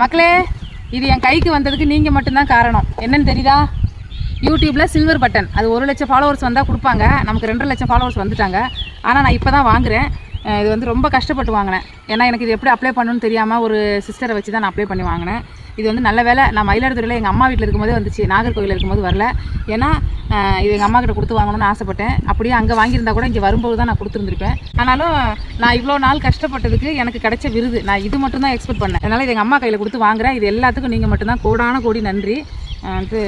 மக்களே, இது என் கைக்கு வந்ததுக்கு நீங்கள் மட்டும்தான் காரணம். என்னன்னு தெரியுதா? யூடியூப்பில் சில்வர் பட்டன். அது 1 லட்சம் ஃபாலோவர்ஸ் வந்தால் கொடுப்பாங்க. நமக்கு 2 லட்சம் ஃபாலோவர்ஸ் வந்துட்டாங்க. ஆனால் நான் இப்போ தான் வாங்குகிறேன். இது வந்து ரொம்ப கஷ்டப்பட்டு வாங்கினேன். ஏன்னா எனக்கு இது எப்படி அப்ளை பண்ணணும்னு தெரியாமல் ஒரு சிஸ்டரை வச்சு தான் நான் அப்ளை பண்ணி வாங்கினேன். இது வந்து நல்ல வேலை நான் மயிலாடுதுறையில் எங்கள் அம்மா வீட்டில் இருக்கும்போதே வந்துச்சு. நாகர்கோவில் இருக்கும்போது வரல. ஏன்னா இது எங்கள் அம்மா கிட்ட கொடுத்து வாங்கணும்னு ஆசைப்பட்டேன். அப்படியே அங்கே வாங்கியிருந்தா கூட இங்கே வரும்போது தான் நான் கொடுத்துருந்துருப்பேன். ஆனாலும் நான் இவ்வளோ நாள் கஷ்டப்பட்டதுக்கு எனக்கு கிடைச்ச விருது. நான் இது மட்டும் தான் எக்ஸ்பெக்ட் பண்ணேன். அதனால் இது எங்கள் அம்மா கையில் கொடுத்து வாங்குகிறேன். இது எல்லாத்துக்கும் நீங்கள் மட்டும்தான் கோடான கோடி நன்றி. வந்து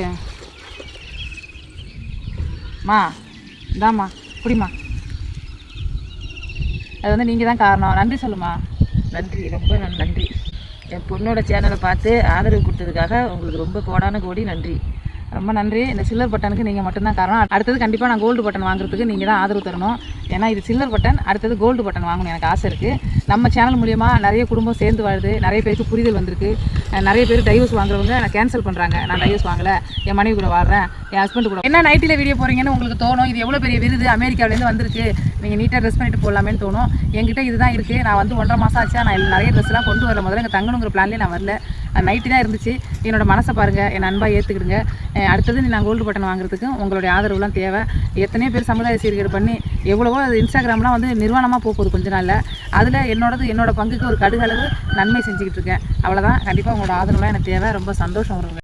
மா இந்தாம்மா குடிமா. அது வந்து நீங்கள் தான் காரணம். நன்றி சொல்லுமா. நன்றி, ரொம்ப நன்றி. என் பொண்ணோட சேனலை பார்த்து ஆதரவு கொடுத்ததுக்காக உங்களுக்கு ரொம்ப கோடான கோடி நன்றி. ரொம்ப நன்றி. இந்த சில்வர் பட்டனுக்கு நீங்கள் மட்டும்தான் காரணம். அடுத்தது கண்டிப்பாக நான் கோல்டு பட்டன் வாங்குறதுக்கு நீங்கள் தான் ஆதரவு தரணும். ஏன்னா இது சில்வர் பட்டன், அடுத்தது கோல்டு பட்டன் வாங்கணும் எனக்கு ஆசை இருக்குது. நம்ம சேனல் மூலியமாக நிறைய குடும்பம் சேர்ந்து வாழுது. நிறைய பேருக்கு புரிதல் வந்திருக்கு. நிறைய பேர் டைவர்ஸ் வாங்குறவங்க நான் கேன்சல் பண்ணுறாங்க. நான் டைவர்ஸ் வாங்கலை, என் மனைவி கூட வாழ்கிறேன், என் ஹஸ்பண்ட் கூட. என்ன நைட்டில் வீடியோ போகிறீங்கன்னு உங்களுக்கு தோணும். இது எவ்வளோ பெரிய விருது, அமெரிக்காவிலேருந்து வந்திருக்கு, நீங்கள் நீட்டாக ட்ரெஸ் பண்ணிட்டு போடலாமேன்னு தோணும். என்கிட்ட இதுதான் இருக்குது. நான் வந்து 1.5 மாதம் ஆச்சா. நான் நிறைய ட்ரெஸ்லாம் கொண்டு வரல. முதல்ல இங்கே தங்கணுங்கிற பிளான்லேயே நான் வரல. நைட்டு தான் இருந்துச்சு. என்னோட மனசை பாருங்கள், என் அன்பாக ஏற்றுக்கிடுங்க. அடுத்தது நான் கோல்டு பட்டன் வாங்குறதுக்கு உங்களுடைய ஆதரவுலாம் தேவை. எத்தனையோ பேர் சமுதாய சீர்கேடு பண்ணி எவ்வளவோ அது இன்ஸ்டாகிராம்லாம் வந்து நிர்வாணமாக போகுது கொஞ்ச நாளில். அதில் என்னோட பங்குக்கு ஒரு கடுகளவு நன்மை செஞ்சுக்கிட்டு இருக்கேன். அவ்வளோதான். கண்டிப்பாக உங்களோட ஆதரவுலாம் எனக்கு தேவை. ரொம்ப சந்தோஷம் வருங்க.